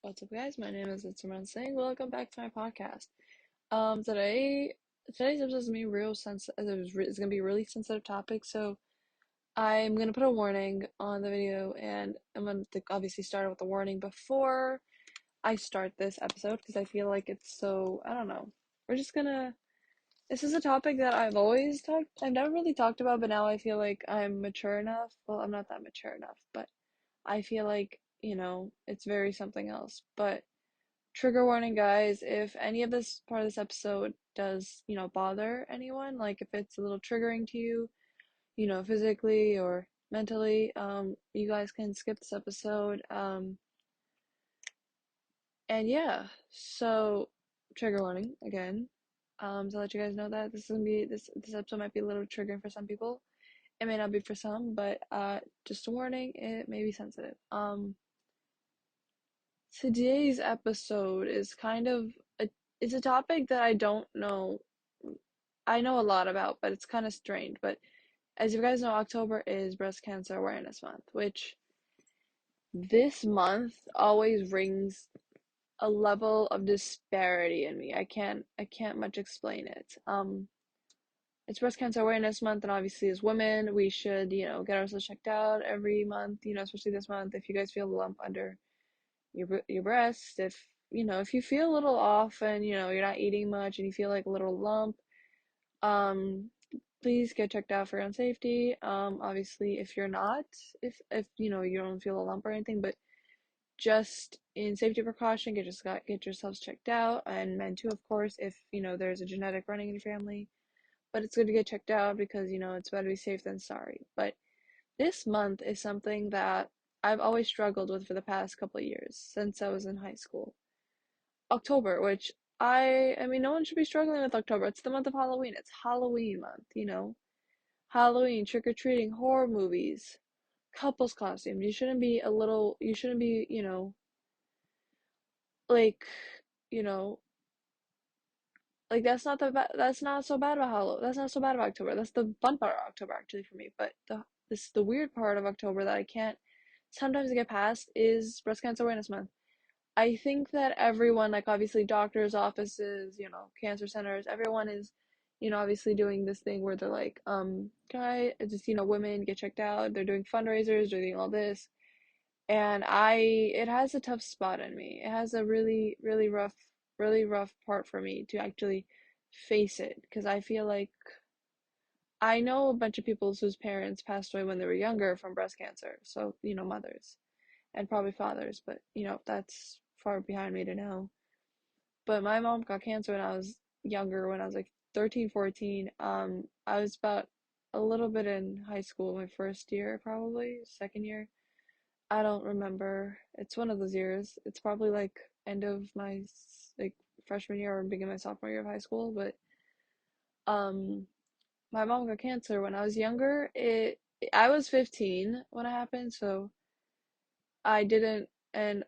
What's up, guys? My name is nitsimran saying welcome back to my podcast. Today's episode is gonna be it's gonna be a really sensitive topic, so I'm gonna put a warning on the video, and I'm gonna obviously start with the warning before I start this episode because I feel like it's so I don't know. We're just gonna. This is a topic that I've never really talked about, but now I feel like I'm mature enough. Well, I'm not that mature enough, but I feel like it's very something else, but. Trigger warning, guys, if any of this part of this episode does, bother anyone, like if it's a little triggering to you, physically or mentally, you guys can skip this episode. And yeah, so trigger warning again. To let you guys know that this episode might be a little triggering for some people. It may not be for some, but just a warning, it may be sensitive. Today's episode is it's a topic that I don't know. I know a lot about, but it's kind of strange. But as you guys know, October is Breast Cancer Awareness Month, which this month always brings a level of disparity in me. I can't much explain it. It's Breast Cancer Awareness Month, and obviously as women, we should, get ourselves checked out every month, especially this month. If you guys feel a lump under your breast, if you feel a little off and you're not eating much and you feel like a little lump, um please get checked out for your own safety. Obviously if you're not, if you don't feel a lump or anything, but just in safety precaution, get yourselves checked out, and men too, of course, if there's a genetic running in your family. But it's good to get checked out because it's better to be safe than sorry. But this month is something that I've always struggled with for the past couple of years since I was in high school. October, which I mean, no one should be struggling with October. It's the month of Halloween. It's Halloween month. Halloween, trick-or-treating, horror movies, couples costumes. You shouldn't be, like, you know, like that's not so bad about Halloween. That's not so bad about October. That's the fun part of October actually for me. But the weird part of October that I can't sometimes get past is Breast Cancer Awareness Month. I think that everyone, like obviously doctors' offices, cancer centers, everyone is, obviously doing this thing where they're like, women get checked out. They're doing fundraisers, they're doing all this. And it has a tough spot in me. It has a really rough part for me to actually face it because I feel like I know a bunch of people whose parents passed away when they were younger from breast cancer. So, mothers and probably fathers, but that's far behind me to know. But my mom got cancer when I was younger, when I was like 13, 14. I was about a little bit in high school, my first year, probably, second year. I don't remember. It's one of those years. It's probably like end of my like freshman year or beginning of my sophomore year of high school, but um my mom got cancer when I was younger. I was 15 when it happened, so I didn't and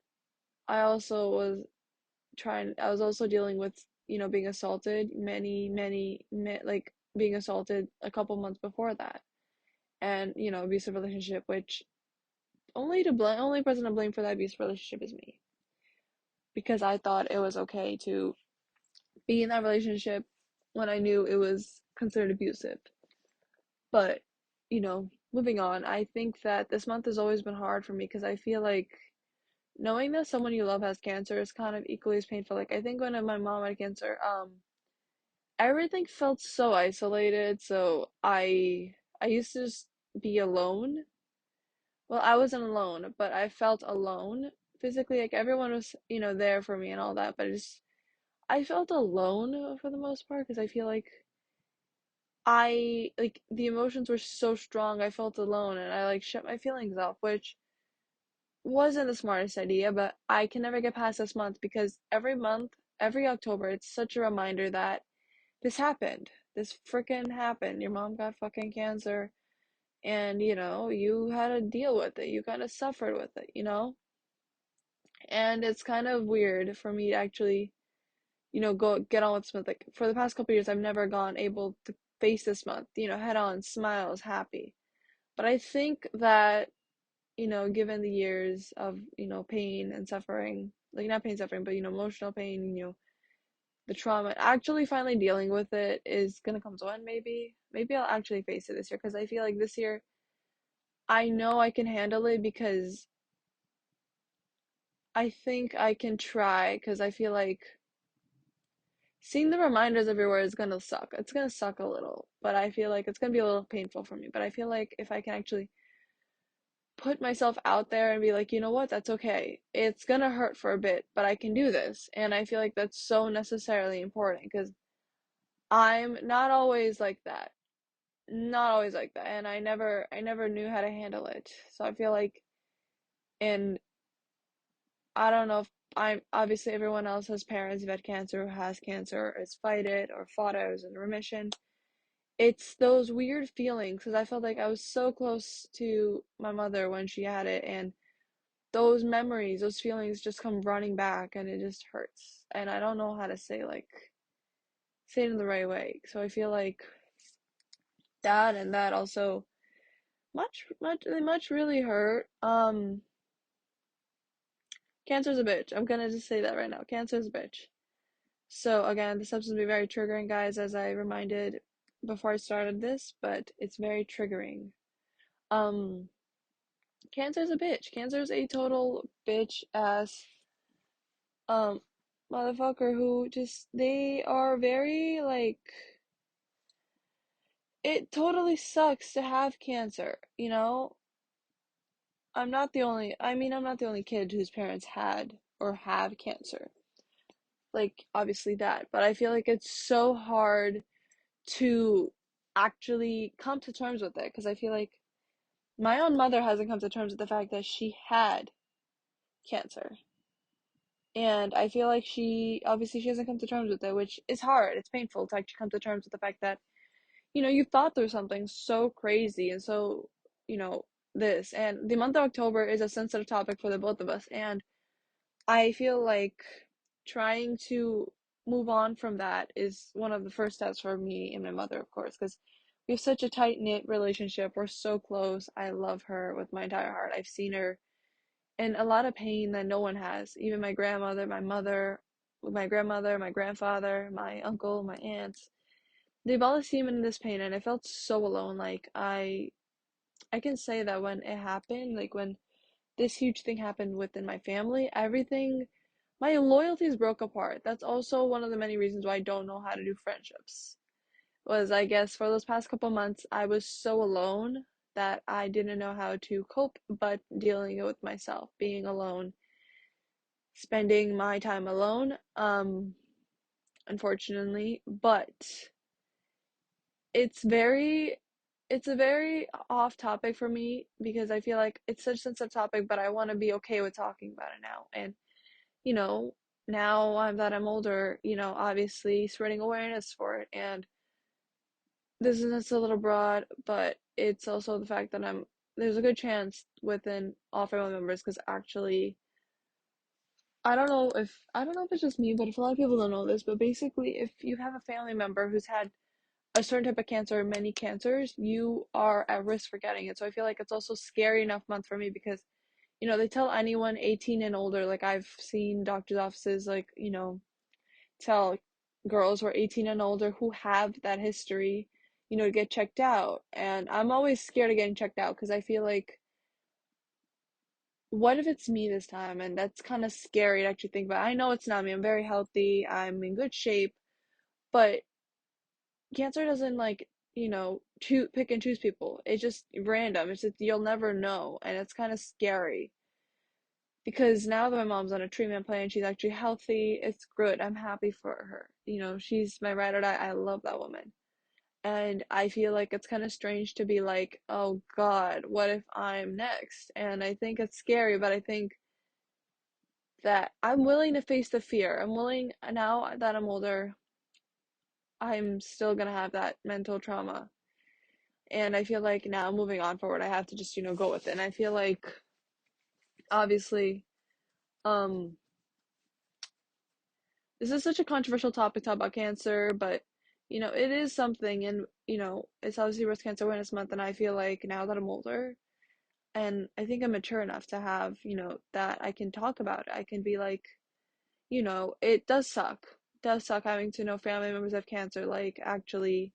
I also I was also dealing with, being assaulted like being assaulted a couple months before that. And, abusive relationship, which only person to blame for that abusive relationship is me. Because I thought it was okay to be in that relationship when I knew it was considered abusive. But, moving on, I think that this month has always been hard for me because I feel like knowing that someone you love has cancer is kind of equally as painful. Like I think when my mom had cancer, everything felt so isolated. So I used to just be alone. Well, I wasn't alone, but I felt alone physically. Like everyone was, there for me and all that, but I felt alone for the most part because I feel like the emotions were so strong. I felt alone and I like shut my feelings off, which wasn't the smartest idea, but I can never get past this month because every month, every October, it's such a reminder that this happened. This freaking happened. Your mom got fucking cancer and you had to deal with it. You kind of suffered with it. And it's kind of weird for me to actually, go get on with this month. Like for the past couple of years, I've never gone able to face this month, head on, smiles, happy. But I think that, given the years of, pain and suffering like not pain suffering, but emotional pain, the trauma, actually finally dealing with it is gonna come to an maybe. Maybe I'll actually face it this year because I feel like this year I know I can handle it because I think I can try because I feel like seeing the reminders everywhere is gonna suck. It's gonna suck a little, but I feel like it's gonna be a little painful for me. But I feel like if I can actually put myself out there and be like, you know what, that's okay. It's gonna hurt for a bit, but I can do this. And I feel like that's so necessarily important because I'm not always like that. Not always like that. And I never knew how to handle it. So I feel like, and I don't know if I'm obviously everyone else has parents who've had cancer, who has cancer, or has fight it, or fought it, or is in remission. It's those weird feelings because I felt like I was so close to my mother when she had it, and those memories, those feelings just come running back, and it just hurts. And I don't know how to say it in the right way. So I feel like that and that also much really hurt. Cancer's a bitch. I'm gonna just say that right now. Cancer's a bitch. So again, this episode will be very triggering, guys, as I reminded before I started this, but it's very triggering. Um, Cancer's a bitch. Cancer's a total bitch ass um motherfucker who just they are very like it totally sucks to have cancer, you know? I'm not the only kid whose parents had or have cancer. Like obviously that, but I feel like it's so hard to actually come to terms with it because I feel like my own mother hasn't come to terms with the fact that she had cancer. And I feel like she hasn't come to terms with it, which is hard. It's painful to actually come to terms with the fact that, you've thought through something so crazy and so, you know, this. And the month of October is a sensitive topic for the both of us. And I feel like trying to move on from that is one of the first steps for me and my mother, of course, because we have such a tight knit relationship. We're so close. I love her with my entire heart. I've seen her in a lot of pain that no one has. Even my grandmother, my grandmother, my grandfather, my uncle, my aunts. They've all seen me in this pain, and I felt so alone. Like I can say that when it happened, like when this huge thing happened within my family, everything, my loyalties broke apart. That's also one of the many reasons why I don't know how to do friendships. Was I guess for those past couple months, I was so alone that I didn't know how to cope, but dealing it with myself, being alone, spending my time alone, unfortunately, but it's very it's a very off topic for me because I feel like it's such a sensitive topic, but I want to be okay with talking about it now. And you know, now that I'm older, obviously spreading awareness for it. And this is it's a little broad, but it's also the fact that there's a good chance within all family members because actually I don't know if it's just me, but if a lot of people don't know this, but basically if you have a family member who's had a certain type of cancer or many cancers, you are at risk for getting it. So I feel like it's also scary enough month for me because they tell anyone 18 and older, like I've seen doctors' offices, like, tell girls who are 18 and older who have that history, to get checked out. And I'm always scared of getting checked out because I feel like, what if it's me this time? And that's kind of scary to actually think about. I know it's not me. I'm very healthy. I'm in good shape. But cancer doesn't like, pick and choose people. It's just random. It's just you'll never know. And it's kind of scary because now that my mom's on a treatment plan, she's actually healthy. It's good. I'm happy for her. She's my ride or die. I love that woman. And I feel like it's kind of strange to be like, oh God, what if I'm next? And I think it's scary, but I think that I'm willing to face the fear. I'm willing, now that I'm older, I'm still gonna have that mental trauma. And I feel like now moving on forward, I have to just, go with it. And I feel like, obviously, um, this is such a controversial topic to talk about cancer, but it is something, and it's obviously Breast Cancer Awareness Month, and I feel like now that I'm older, and I think I'm mature enough to have, that I can talk about it. I can be like, it does suck. It does suck having to know family members have cancer. Like, actually,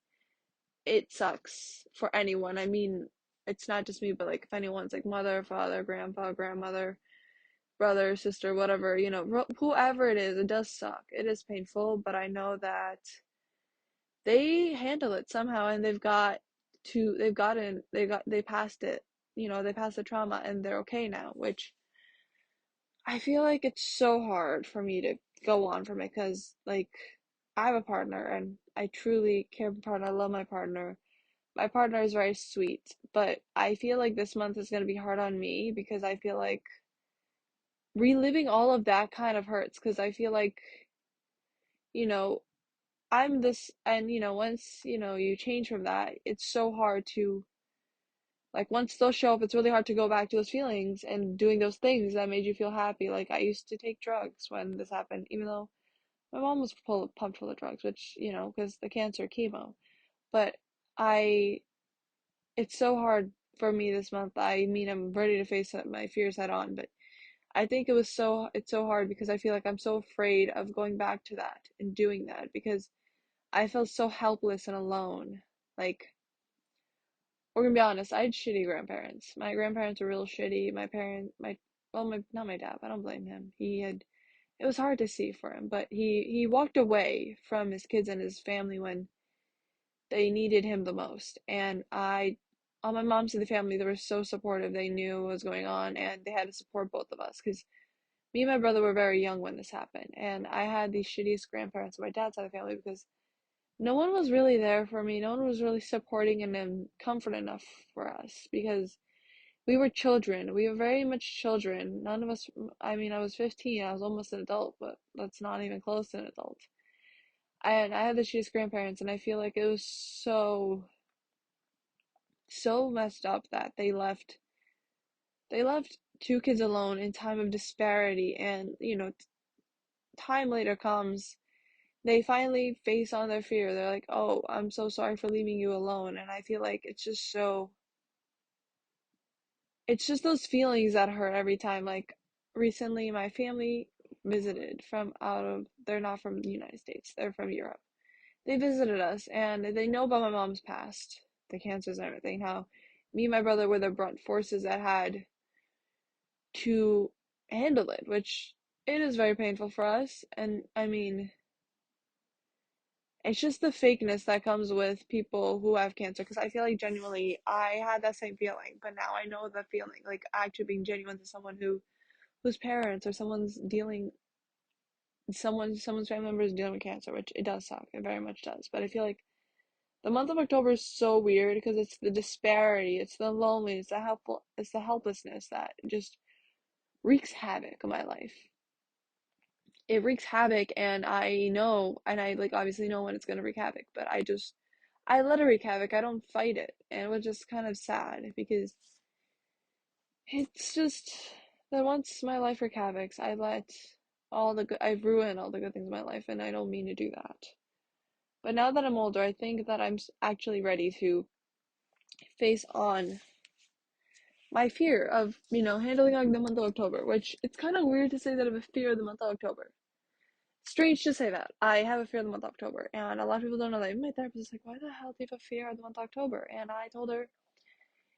it sucks for anyone. I mean, it's not just me, but like if anyone's like mother, father, grandpa, grandmother, brother, sister, whatever, whoever it is, it does suck. It is painful, but I know that they handle it somehow and they passed it. They passed the trauma and they're okay now, which I feel like it's so hard for me to go on from it because, like, I have a partner and I truly care for my partner. I love my partner. My partner is very sweet, but I feel like this month is going to be hard on me because I feel like reliving all of that kind of hurts because I feel like, you know, I'm this, and once, you change from that, it's so hard to, like, once those show up, it's really hard to go back to those feelings and doing those things that made you feel happy. Like, I used to take drugs when this happened, even though my mom was pumped full of drugs, which, because the cancer chemo. But I, it's so hard for me this month. I mean, I'm ready to face my fears head on, but I think it's so hard because I feel like I'm so afraid of going back to that and doing that because I felt so helpless and alone. Like, we're gonna be honest, I had shitty grandparents. My grandparents were real shitty. Well, not my dad. I don't blame him. It was hard to see for him, but he walked away from his kids and his family when they needed him the most. And on my mom's side of the family, they were so supportive. They knew what was going on, and they had to support both of us because me and my brother were very young when this happened, and I had the shittiest grandparents on my dad's side of the family because no one was really there for me. No one was really supporting and comfort enough for us because we were children. We were very much children. None of us, I mean, I was 15. I was almost an adult, but that's not even close to an adult. And I had the shittiest grandparents, and I feel like it was so messed up that they left two kids alone in time of disparity. And time later comes, they finally face on their fear. They're like, oh, I'm so sorry for leaving you alone. And I feel like it's just those feelings that hurt every time. Like, recently my family visited from they're not from the United States, they're from Europe. They visited us and they know about my mom's past, the cancers and everything, how me and my brother were the brunt forces that had to handle it, which it is very painful for us. And I mean, it's just the fakeness that comes with people who have cancer. Because I feel like genuinely, I had that same feeling, but now I know the feeling, like actually being genuine to someone whose parents or someone's family member is dealing with cancer, which it does suck. It very much does. But I feel like the month of October is so weird because it's the disparity, it's the loneliness, it's the helplessness that just wreaks havoc in my life. It wreaks havoc, and I know, and I like obviously know when it's gonna wreak havoc, but I let it wreak havoc. I don't fight it, and it was just kind of sad because it's just that once my life wreaked havoc, I've ruined all the good things in my life, and I don't mean to do that. But now that I'm older, I think that I'm actually ready to face on my fear of, handling like the month of October, which it's kind of weird to say that I have a fear of the month of October. Strange to say that. I have a fear of the month of October, and a lot of people don't know that. Even my therapist is like, why the hell do you have a fear of the month of October? And I told her,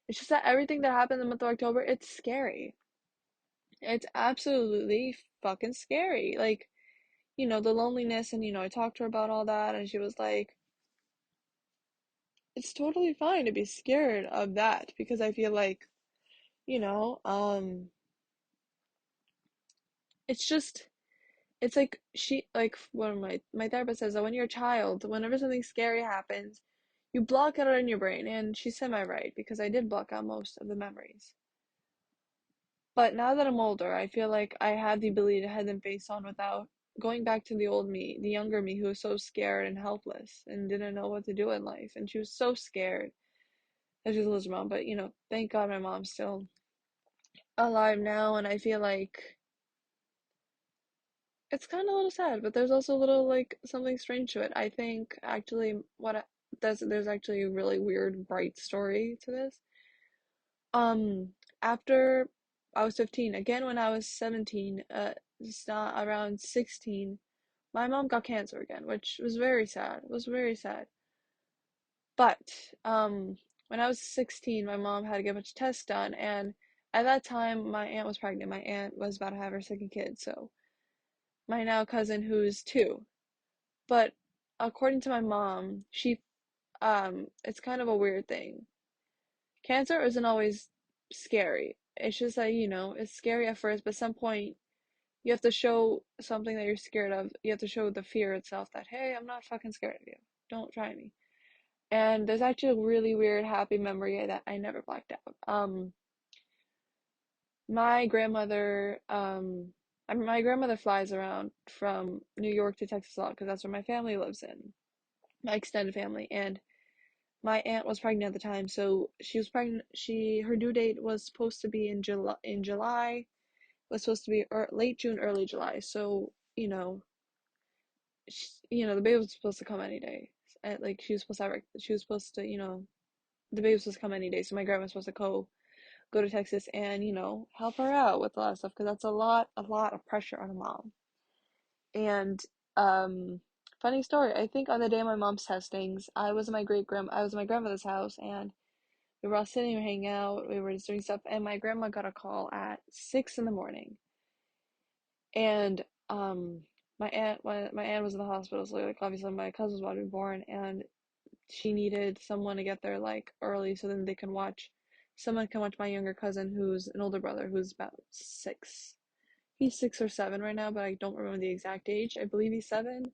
it's just that everything that happened in the month of October, it's scary. It's absolutely fucking scary. Like, the loneliness, and, I talked to her about all that, and she was like, it's totally fine to be scared of that because I feel like, you know, um, it's just, it's like one of my therapist says that when you're a child, whenever something scary happens, you block it out in your brain, and she's semi-right because I did block out most of the memories. But now that I'm older, I feel like I have the ability to head them face on without going back to the old me, the younger me who was so scared and helpless and didn't know what to do in life. And she was so scared that she was losing her mom. But, thank God my mom's still alive now. And I feel like it's kind of a little sad, but there's also a little like something strange to it. I think actually there's actually a really weird, bright story to this. Um, After I was 15, again when I was 17, it's not around 16, my mom got cancer again, which was very sad. It was very sad. But when I was 16, my mom had to get a bunch of tests done, and at that time, my aunt was pregnant. My aunt was about to have her second kid, so my now cousin, who's two. But according to my mom, it's kind of a weird thing. Cancer isn't always scary. It's just that, it's scary at first, but at some point, you have to show something that you're scared of. You have to show the fear itself that, hey, I'm not fucking scared of you. Don't try me. And there's actually a really weird happy memory that I never blacked out. My grandmother, my grandmother flies around from New York to Texas a lot because that's where my family lives in, my extended family. And my aunt was pregnant at the time, so she was pregnant. Her due date was supposed to be in July. In July, was supposed to be late June, early July. So the baby was supposed to come any day. And, like she was supposed to she was supposed to, the baby was supposed to come any day. So my grandma was supposed to go to Texas and help her out with a lot of stuff because that's a lot of pressure on a mom. And um, funny story. I think on the day of my mom's testings, I was at my grandmother's house and we were all sitting and hanging out. We were just doing stuff, and my grandma got a call at 6 in the morning, and my aunt was in the hospital, so like obviously my cousin was about to be born, and she needed someone to get there like early so then someone can watch my younger cousin who's an older brother who's about 6. He's 6 or 7 right now, but I don't remember the exact age. I believe he's 7.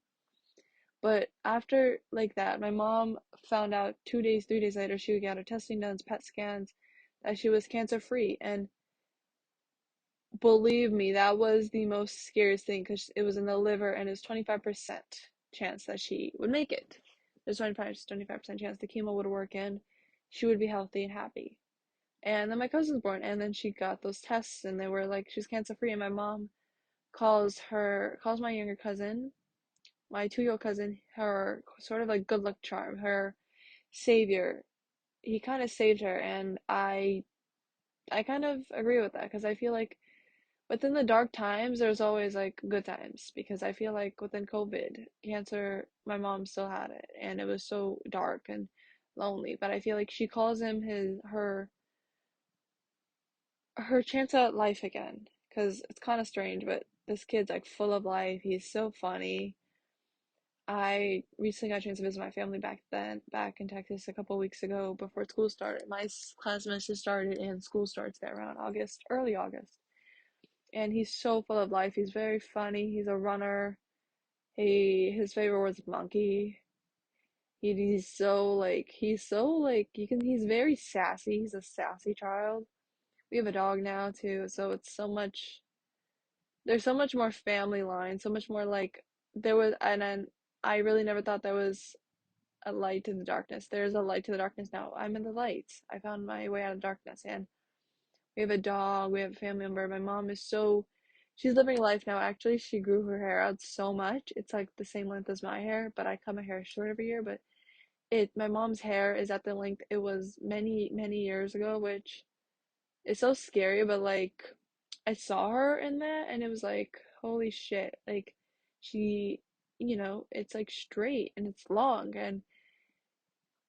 But after like that, my mom found out 2 days, 3 days later, she got her testing done, PET scans, that she was cancer free. And believe me, that was the most scariest thing because it was in the liver and it was 25% chance that she would make it. There's 25% chance the chemo would work and she would be healthy and happy. And then my cousin was born, and then she got those tests, and they were like, she's cancer free. And my mom calls my younger cousin, my 2-year-old cousin, her sort of like good luck charm, her savior. He kind of saved her, and I kind of agree with that because I feel like within the dark times, there's always like good times because I feel like within COVID, cancer, my mom still had it, and it was so dark and lonely. But I feel like she calls him her chance at life again because it's kind of strange, but this kid's like full of life. He's so funny. I recently got a chance to visit my family back in Texas a couple weeks ago before school started. My class semester started and school starts there around August, early August. And he's so full of life. He's very funny. He's a runner. His favorite word's monkey. He's so like he's very sassy. He's a sassy child. We have a dog now too, so there's so much more family line, so much more like there was, and then I really never thought there was a light to the darkness. There's a light to the darkness now. I'm in the light. I found my way out of darkness, and we have a dog, we have a family member. My mom she's living life now. Actually, she grew her hair out so much. It's like the same length as my hair, but I cut my hair short every year. But my mom's hair is at the length it was many, many years ago, which is so scary, but like I saw her in that and it was like, holy shit. Like she, it's like straight and it's long and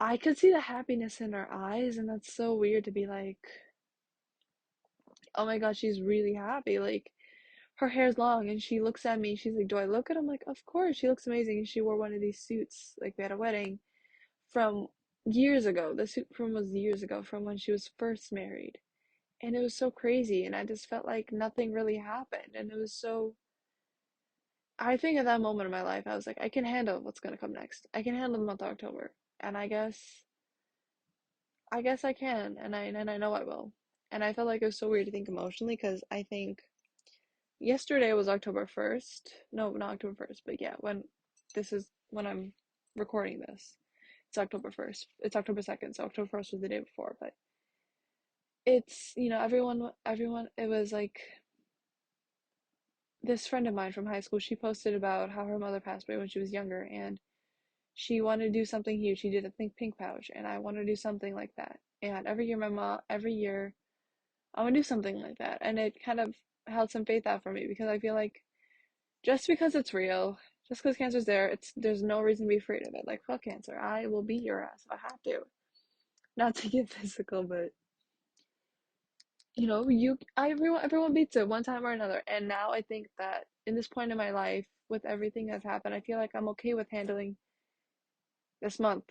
I could see the happiness in her eyes and that's so weird to be like, oh my god, she's really happy. Like her hair's long and she looks at me, she's like, do I look good? I'm like, of course, she looks amazing. And she wore one of these suits, like we had a wedding from years ago. The suit from was years ago from when she was first married. And it was so crazy and I just felt like nothing really happened and it was so I think at that moment in my life I was like I can handle what's going to come next. I can handle the month of October and I guess I can and I know I will. And I felt like it was so weird to think emotionally because I think yesterday was October 1st. No, not October 1st, but yeah, when I'm recording this. It's October 1st. It's October 2nd, so October 1st was the day before, but it's, everyone it was like this friend of mine from high school, she posted about how her mother passed away when she was younger and she wanted to do something huge. She did a pink pouch and I want to do something like that. And every year I want to do something like that. And it kind of held some faith out for me because I feel like just because it's real, just because cancer's there, there's no reason to be afraid of it. Like, fuck cancer. I will beat your ass if I have to. Not to get physical, but everyone beats it one time or another. And now I think that in this point in my life, with everything that's happened, I feel like I'm okay with handling this month.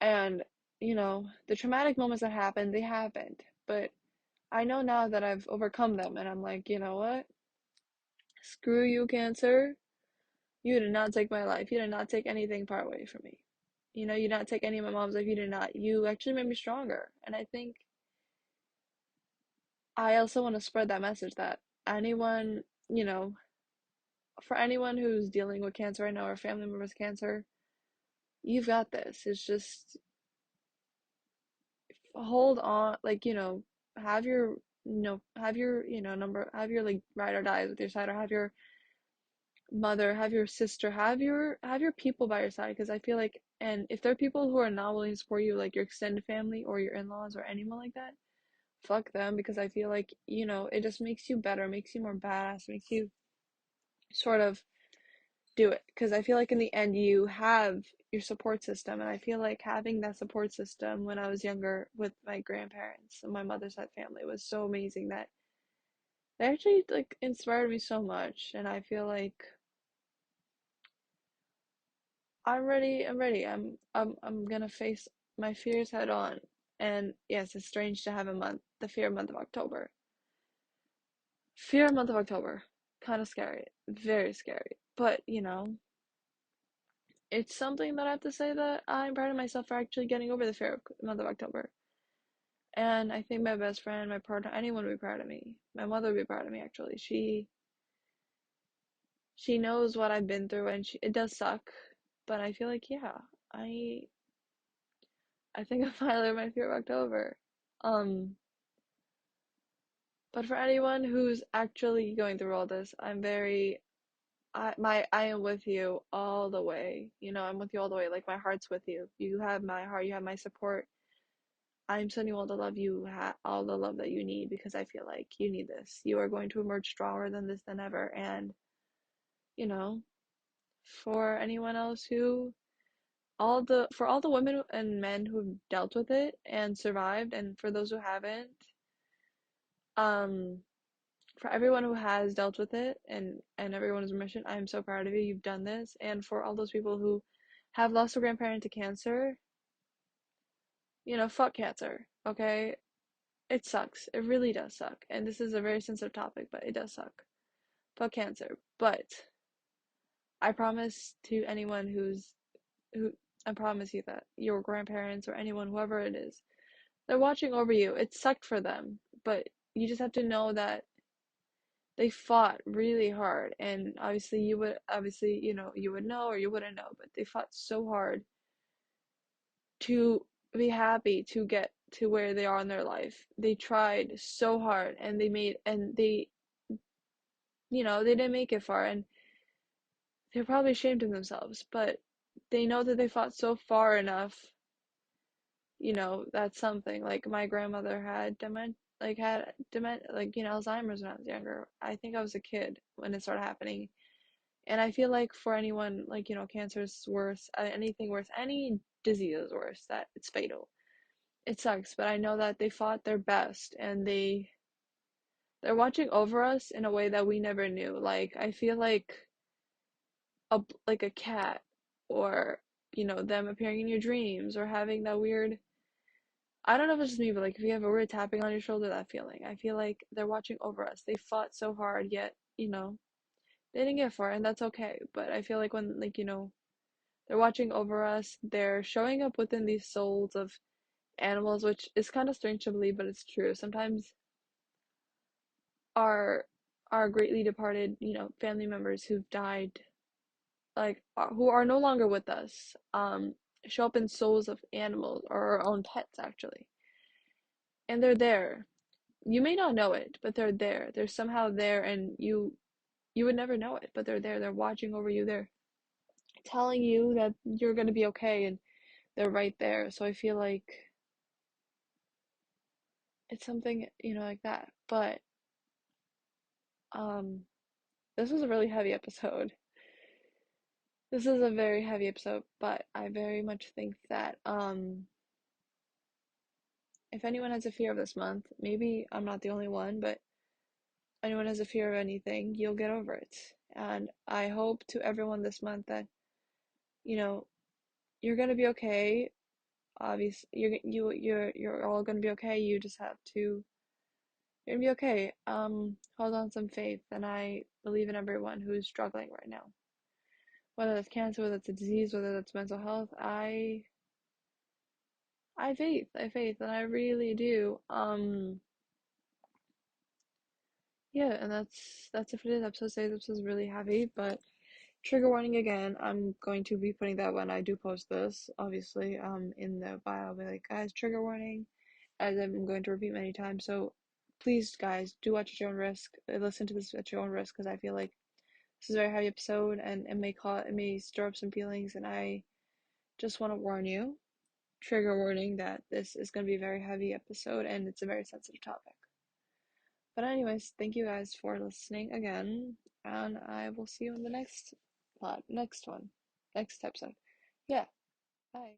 And, the traumatic moments that happened, they happened. But I know now that I've overcome them, and I'm like, you know what? Screw you, cancer. You did not take my life. You did not take anything far away from me. You did not take any of my mom's life. You did not. You actually made me stronger. And I think I also want to spread that message that anyone, for anyone who's dealing with cancer right now or family members cancer, you've got this. It's just hold on, like, number, have your like ride or dies with your side, or have your mother, have your sister, have your people by your side, because I feel like, and if there are people who are not willing to support you, like your extended family or your in-laws or anyone like that, fuck them, because I feel like, it just makes you better, makes you more badass, makes you sort of do it, because I feel like in the end you have your support system, and I feel like having that support system when I was younger with my grandparents and my mother's side family was so amazing that they actually like inspired me so much, and I feel like I'm ready. I'm ready. I'm gonna face my fears head on. And yes, it's strange to have the fear month of October. Fear month of October. Kind of scary. Very scary. But, it's something that I have to say that I'm proud of myself for actually getting over the fear of month of October. And I think my best friend, my partner, anyone would be proud of me. My mother would be proud of me actually. She knows what I've been through, and it does suck, but I feel like, yeah, I I think I finally learned my fear of October. Um But for anyone who's actually going through all this, I am with you all the way. I'm with you all the way. Like my heart's with you. You have my heart, you have my support. I'm sending you all the love all the love that you need, because I feel like you need this. You are going to emerge stronger than this than ever. And, you know, for anyone else for all the women and men who've dealt with it and survived, and for those who haven't, um, for everyone who has dealt with it, and everyone who's remission, I am so proud of you. You've done this. And for all those people who have lost a grandparent to cancer, fuck cancer, okay? It sucks. It really does suck. And this is a very sensitive topic, but it does suck. Fuck cancer. But I promise to anyone who I promise you that your grandparents or anyone, whoever it is, they're watching over you. It sucked for them, but you just have to know that they fought really hard, and obviously you would know or you wouldn't know, but they fought so hard to be happy to get to where they are in their life. They tried so hard, and they didn't make it far, and they're probably ashamed of themselves, but they know that they fought so far enough. That's something. Like my grandmother had Alzheimer's when I was younger. I think I was a kid when it started happening. And I feel like for anyone, like, cancer is worse, anything worse, any disease is worse, that it's fatal. It sucks, but I know that they fought their best, and they're watching over us in a way that we never knew. Like, I feel like a cat, or, them appearing in your dreams, or having that weird, I don't know if it's just me, but like if you have a weird tapping on your shoulder, that feeling. I feel like they're watching over us. They fought so hard, yet, they didn't get far, and that's okay. But I feel like when, like, they're watching over us. They're showing up within these souls of animals, which is kind of strange to believe, but it's true. Sometimes our our greatly departed, family members who've died, like who are no longer with us, show up in souls of animals or our own pets actually, and they're there. You may not know it, but they're there. They're somehow there, and you would never know it, but they're there. They're watching over you. They're telling you that you're gonna be okay, and they're right there. So I feel like it's something, like that. But um This was a really heavy episode. This is a very heavy episode, but I very much think that if anyone has a fear of this month, maybe I'm not the only one, but anyone has a fear of anything, you'll get over it. And I hope to everyone this month that, you know, you're gonna be okay. Obviously, you're all gonna be okay. You just have to you're gonna be okay. Hold on some faith, and I believe in everyone who's struggling right now. Whether that's cancer, whether that's a disease, whether that's mental health, I have faith, and I really do. Yeah, and that's it for today's episode. Today's episode is really heavy, but trigger warning again. I'm going to be putting that when I do post this, obviously, in the bio. I'll be like, guys, trigger warning, as I'm going to repeat many times. So please, guys, do watch at your own risk. Listen to this at your own risk, because I feel like this is a very heavy episode, and it may stir up some feelings, and I just want to warn you, trigger warning, that this is going to be a very heavy episode, and it's a very sensitive topic. But anyways, thank you guys for listening again, and I will see you in the next episode. Yeah.